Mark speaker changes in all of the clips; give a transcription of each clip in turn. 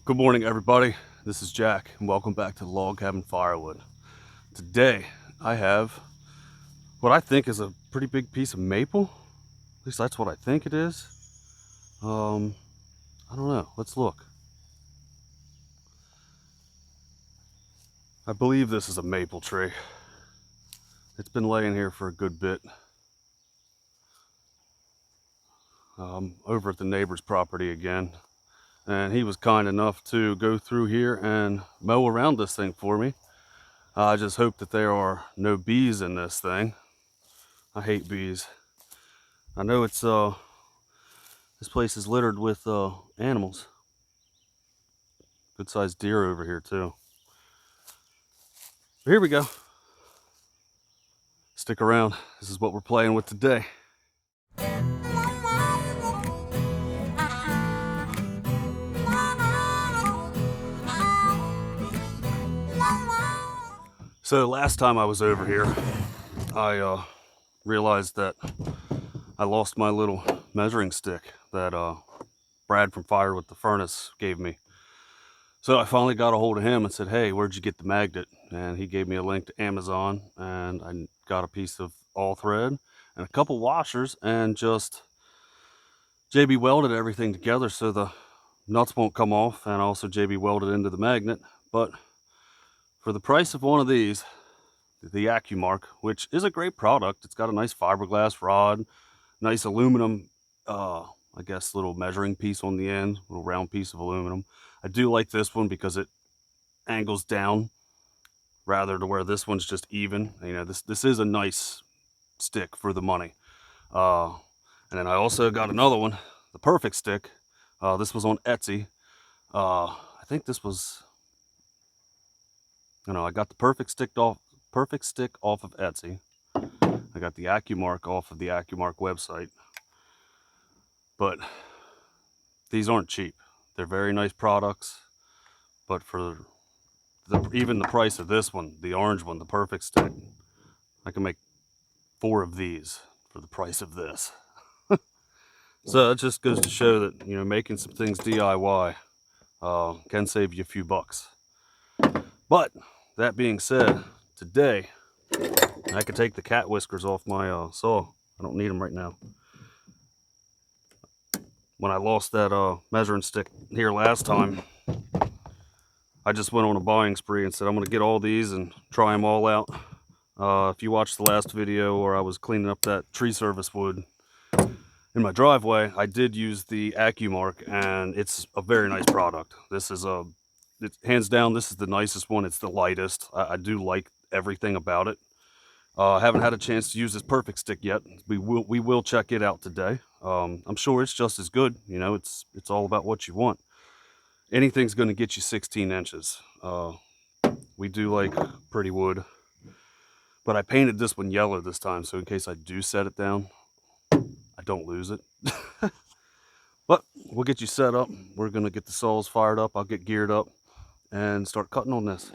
Speaker 1: Good morning, everybody. This is Jack, and welcome back to Log Cabin Firewood. Today, I have what I think is a pretty big piece of maple. At least that's what I think it is. I don't know. Let's look. I believe this is a maple tree. It's been laying here for a good bit. Over at the neighbor's property again. And he was kind enough to go through here and mow around this thing for me. I just hope that there are no bees in this thing. I hate bees. I know it's this place is littered with animals. Good sized deer over here too. But here we go. Stick around. This is what we're playing with today. So last time I was over here, I realized that I lost my little measuring stick that Brad from Firewood the Furnace gave me. So I finally got a hold of him and said, hey, where'd you get the magnet? And he gave me a link to Amazon, and I got a piece of all thread and a couple washers and just JB welded everything together so the nuts won't come off, and also JB welded into the magnet. But for the price of one of these, the AccuMark, which is a great product, it's got a nice fiberglass rod, nice aluminum, I guess little measuring piece on the end, little round piece of aluminum. I do like this one because it angles down rather to where this one's just even. You know, this is a nice stick for the money. And then I also got another one, the Perfect Stick. This was on Etsy. I think this was, I got the Perfect Stick off of Etsy. I got the AccuMark off of the AccuMark website. But these aren't cheap. They're very nice products, but for even the price of this one, the orange one, the Perfect Stick, I can make 4 of these for the price of this. So it just goes to show that, making some things DIY can save you a few bucks. But that being said, today I could take the cat whiskers off my saw. I don't need them right now. When I lost that measuring stick here last time, I just went on a buying spree and said I'm going to get all these and try them all out. If you watched the last video where I was cleaning up that tree service wood in my driveway, I did use the AccuMark, and it's a very nice product. This is hands down, this is the nicest one. It's the lightest. I do like everything about it. I haven't had a chance to use this Perfect Stick yet. We will check it out today. I'm sure it's just as good. It's all about what you want. Anything's going to get you 16 inches. We do like pretty wood, but I painted this one yellow this time, so in case I do set it down, I don't lose it. But we'll get you set up. We're going to get the saws fired up. I'll get geared up and start cutting on this.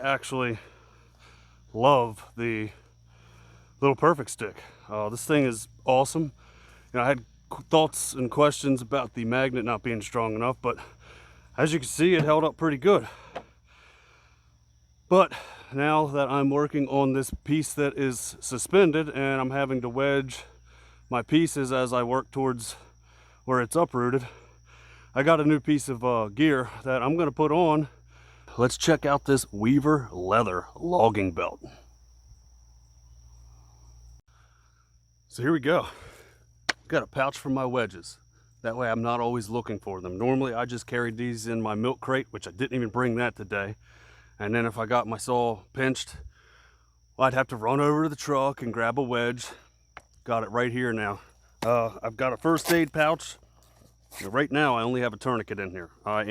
Speaker 1: actually love the Little Perfect stick. This thing is awesome. You know, I had thoughts and questions about the magnet not being strong enough, but as you can see, it held up pretty good. But now that I'm working on this piece that is suspended and I'm having to wedge my pieces as I work towards where it's uprooted, I got a new piece of gear that I'm going to put on. Let's check out this Weaver leather logging belt. So here we go. Got a pouch for my wedges. That way I'm not always looking for them. Normally I just carried these in my milk crate, which I didn't even bring that today. And then if I got my saw pinched, well, I'd have to run over to the truck and grab a wedge. Got it right here now. I've got a first aid pouch. Right now I only have a tourniquet in here. I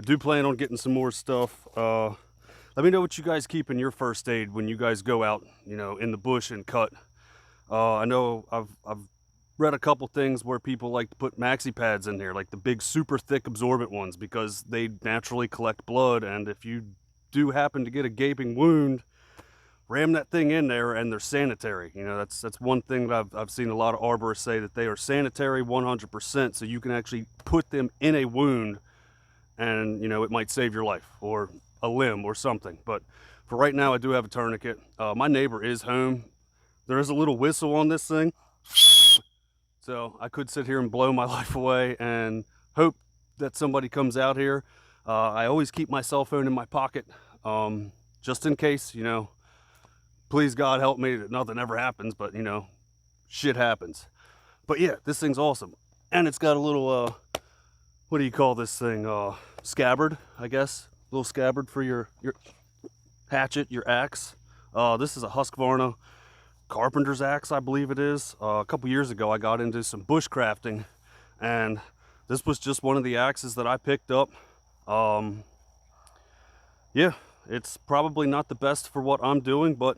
Speaker 1: do plan on getting some more stuff. Let me know what you guys keep in your first aid when you guys go out, you know, in the bush and cut. I know I've read a couple things where people like to put maxi pads in here, like the big super thick absorbent ones, because they naturally collect blood, and if you do happen to get a gaping wound, ram that thing in there and they're sanitary. You know, that's one thing that I've seen a lot of arborists say, that they are sanitary 100%, so you can actually put them in a wound and, you know, it might save your life or a limb or something. But for right now I do have a tourniquet. My neighbor is home. There is a little whistle on this thing, so I could sit here and blow my life away and hope that somebody comes out here. I always keep my cell phone in my pocket, just in case, you know. Please God help me that nothing ever happens, but you know, shit happens. But yeah, this thing's awesome. And it's got a little, what do you call this thing? Scabbard, I guess. A little scabbard for your hatchet, your axe. This is a Husqvarna carpenter's axe, I believe it is. A couple years ago I got into some bushcrafting, and this was just one of the axes that I picked up. Yeah, it's probably not the best for what I'm doing, but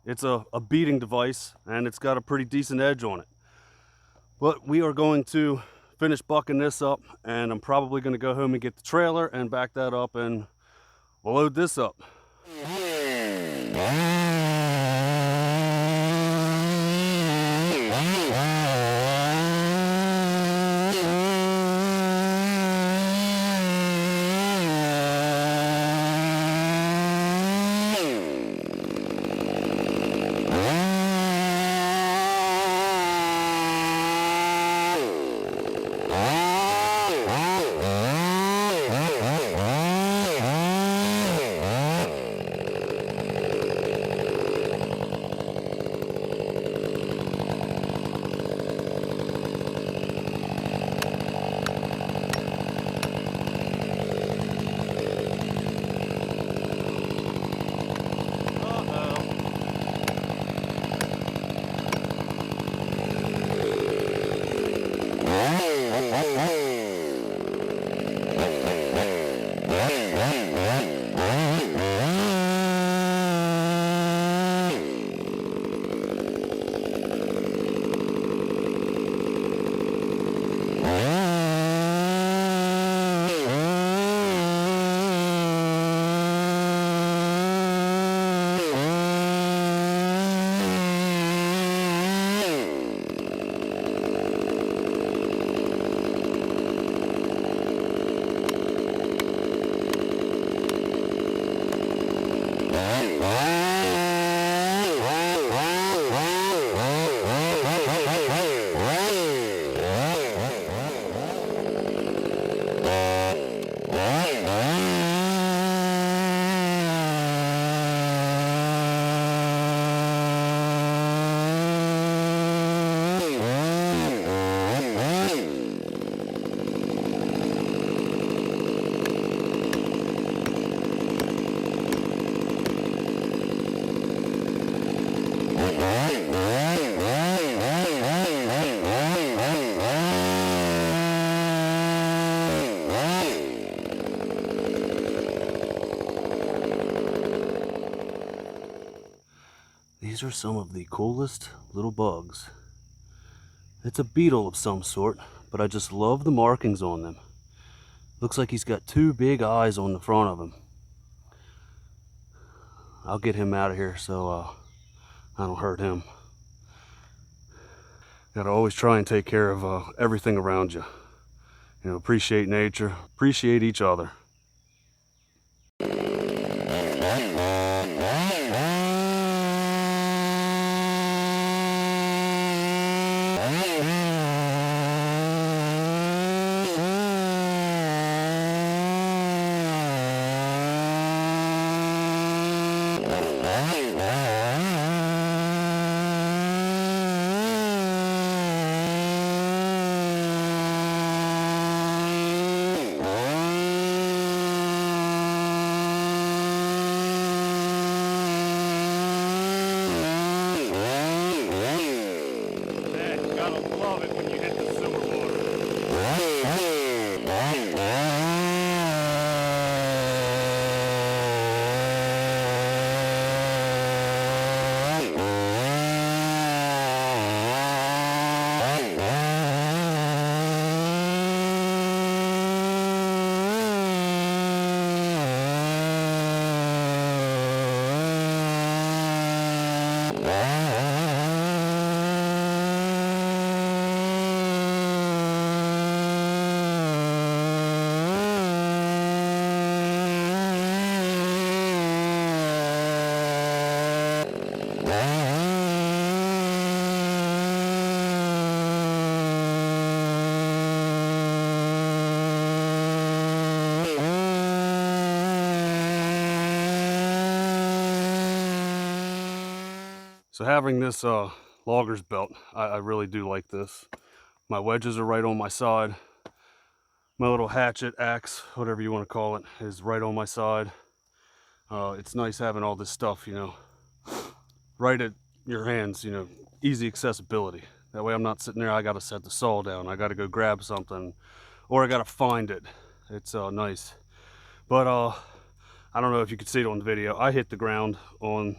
Speaker 1: it's a beating device and it's got a pretty decent edge on it. But we are going to finish bucking this up, and I'm probably going to go home and get the trailer and back that up, and we'll load this up. These are some of the coolest little bugs. It's a beetle of some sort, but I just love the markings on them. Looks like he's got two big eyes on the front of him. I'll get him out of here so I don't hurt him. Gotta always try and take care of everything around you. You know, appreciate nature, appreciate each other. So having this logger's belt, I really do like this. My wedges are right on my side. My little hatchet, axe, whatever you want to call it, is right on my side. It's nice having all this stuff, you know, right at your hands, you know, easy accessibility. That way I'm not sitting there, I got to set the saw down, I got to go grab something, or I got to find it. It's nice. But I don't know if you could see it on the video. I hit the ground on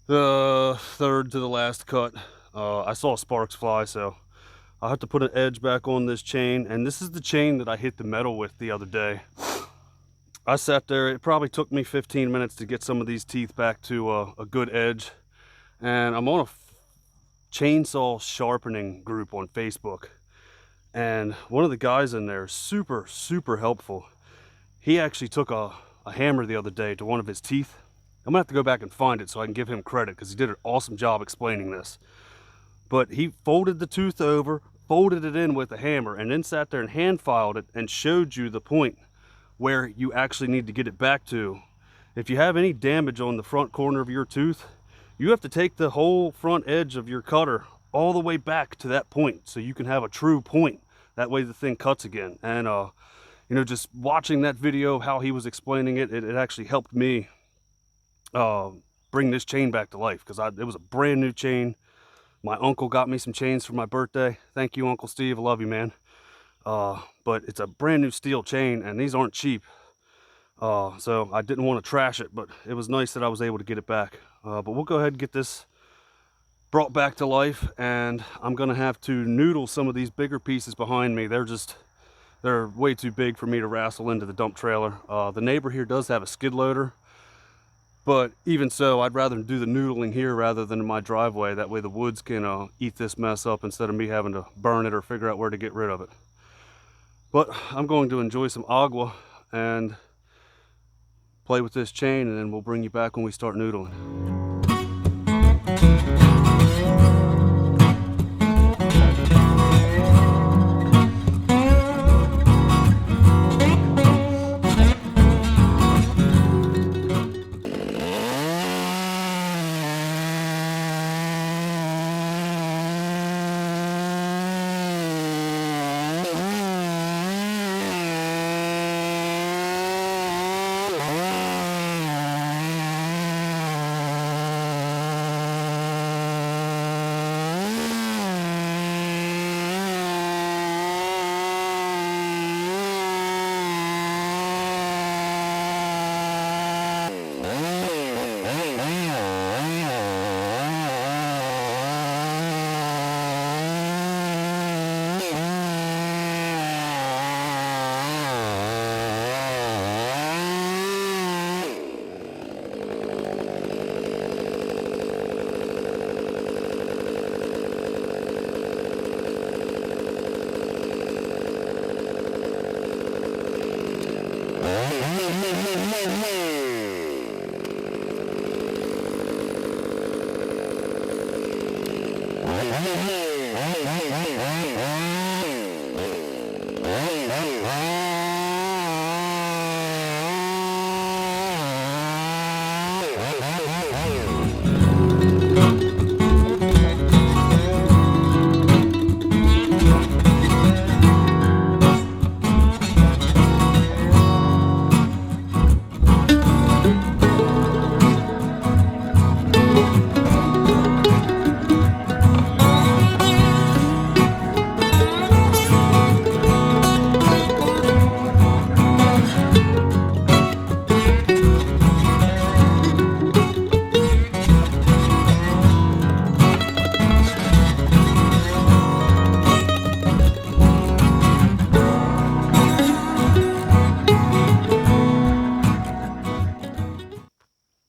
Speaker 1: the third to the last cut. I saw sparks fly, so I'll have to put an edge back on this chain. And this is the chain that I hit the metal with the other day. I sat there, it probably took me 15 minutes to get some of these teeth back to a good edge. And I'm on a chainsaw sharpening group on Facebook. And one of the guys in there is super helpful. He actually took a hammer the other day to one of his teeth. I'm gonna have to go back and find it so I can give him credit, because he did an awesome job explaining this. But he folded the tooth over, folded it in with a hammer, and then sat there and hand filed it and showed you the point where you actually need to get it back to. If you have any damage on the front corner of your tooth, you have to take the whole front edge of your cutter all the way back to that point so you can have a true point. That way the thing cuts again. And you know, just watching that video, how he was explaining it, it actually helped me bring this chain back to life, because it was a brand new chain. My uncle got me some chains for my birthday. Thank you, Uncle Steve. I love you, man. But it's a brand new steel chain, and these aren't cheap. So I didn't want to trash it, but it was nice that I was able to get it back. But we'll go ahead and get this brought back to life, and I'm gonna have to noodle some of these bigger pieces behind me. They're way too big for me to wrestle into the dump trailer. The neighbor here does have a skid loader, but even so, I'd rather do the noodling here rather than in my driveway. That way the woods can eat this mess up instead of me having to burn it or figure out where to get rid of it. But I'm going to enjoy some agua and play with this chain, and then we'll bring you back when we start noodling.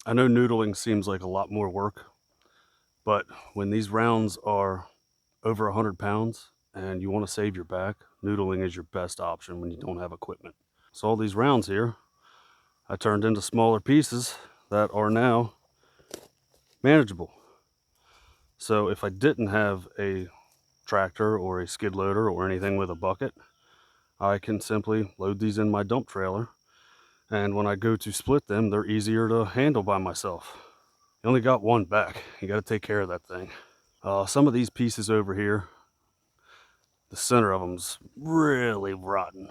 Speaker 1: I know noodling seems like a lot more work, but when these rounds are over 100 pounds and you want to save your back, noodling is your best option when you don't have equipment. So all these rounds here, I turned into smaller pieces that are now manageable. So if I didn't have a tractor or a skid loader or anything with a bucket, I can simply load these in my dump trailer. And when I go to split them, they're easier to handle by myself. You only got one back. You got to take care of that thing. Some of these pieces over here, the center of them's really rotten.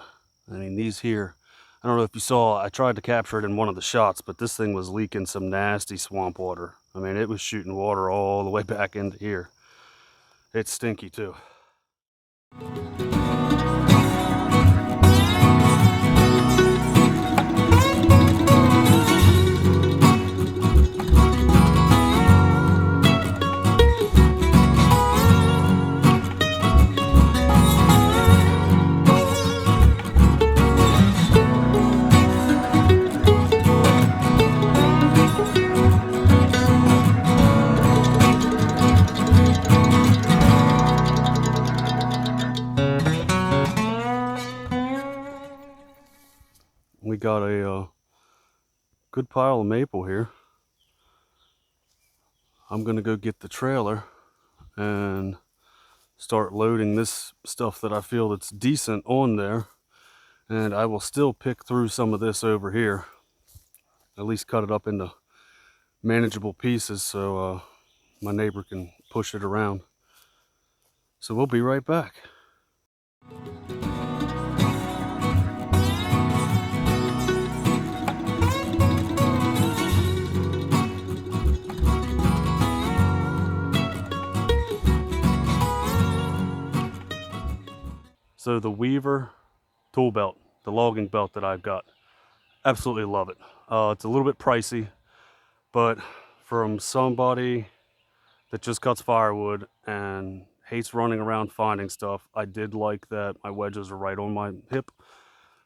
Speaker 1: I mean, these here, I don't know if you saw, I tried to capture it in one of the shots, but this thing was leaking some nasty swamp water. I mean, it was shooting water all the way back into here. It's stinky too. We got a good pile of maple here. I'm gonna go get the trailer and start loading this stuff that I feel that's decent on there, and I will still pick through some of this over here, at least cut it up into manageable pieces so my neighbor can push it around. So we'll be right back. So the Weaver tool belt, the logging belt that I've got, absolutely love it. It's a little bit pricey, but from somebody that just cuts firewood and hates running around finding stuff, I did like that my wedges are right on my hip,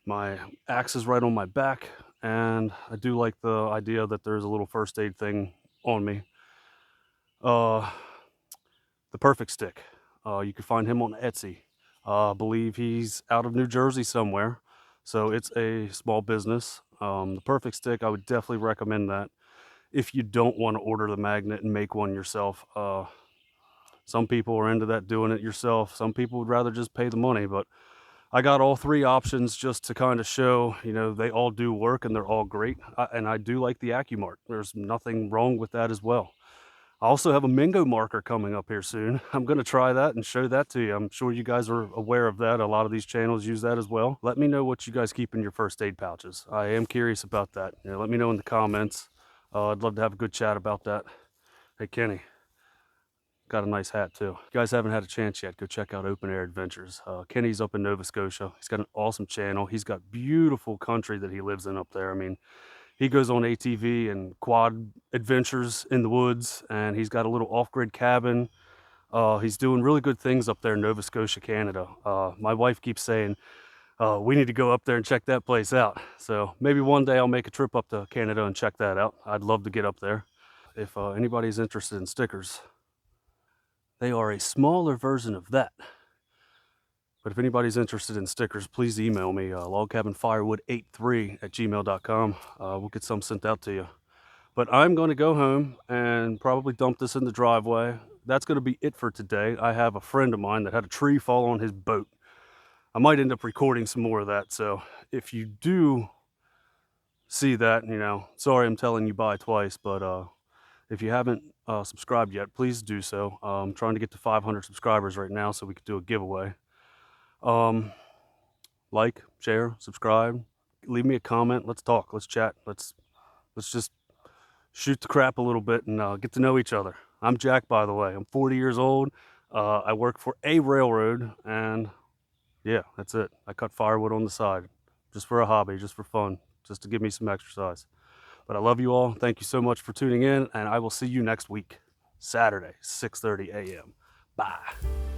Speaker 1: my axe is right on my back, and I do like the idea that there's a little first aid thing on me. The Perfect Stick, you can find him on Etsy. I believe he's out of New Jersey somewhere, so it's a small business. The Perfect Stick, I would definitely recommend that if you don't want to order the magnet and make one yourself. Some people are into that, doing it yourself. Some people would rather just pay the money, but I got all three options just to kind of show, you know, they all do work and they're all great. And I do like the AccuMark. There's nothing wrong with that as well. I also have a Mingo marker coming up here soon. I'm going to try that and show that to you. I'm sure you guys are aware of that. A lot of these channels use that as well. Let me know what you guys keep in your first aid pouches. I am curious about that. You know, let me know in the comments. I'd love to have a good chat about that. Hey, Kenny. Got a nice hat too. If you guys haven't had a chance yet, go check out Open Air Adventures. Kenny's up in Nova Scotia. He's got an awesome channel. He's got beautiful country that he lives in up there. I mean, he goes on ATV and quad adventures in the woods, and he's got a little off-grid cabin. He's doing really good things up there in Nova Scotia, Canada. My wife keeps saying, we need to go up there and check that place out. So maybe one day I'll make a trip up to Canada and check that out. I'd love to get up there. If anybody's interested in stickers, they are a smaller version of that. But if anybody's interested in stickers, please email me, logcabinfirewood83@gmail.com. We'll get some sent out to you. But I'm going to go home and probably dump this in the driveway. That's going to be it for today. I have a friend of mine that had a tree fall on his boat. I might end up recording some more of that. So if you do see that, sorry I'm telling you bye twice, but if you haven't subscribed yet, please do so. I'm trying to get to 500 subscribers right now so we could do a giveaway. Like, share, subscribe, leave me a comment. Let's talk, let's chat, let's just shoot the crap a little bit and get to know each other. I'm Jack, by the way. I'm 40 years old. I work for a railroad, and yeah, that's it. I cut firewood on the side just for a hobby, just for fun, just to give me some exercise. But I love you all. Thank you so much for tuning in, and I will see you next week, Saturday, 6:30 a.m. Bye.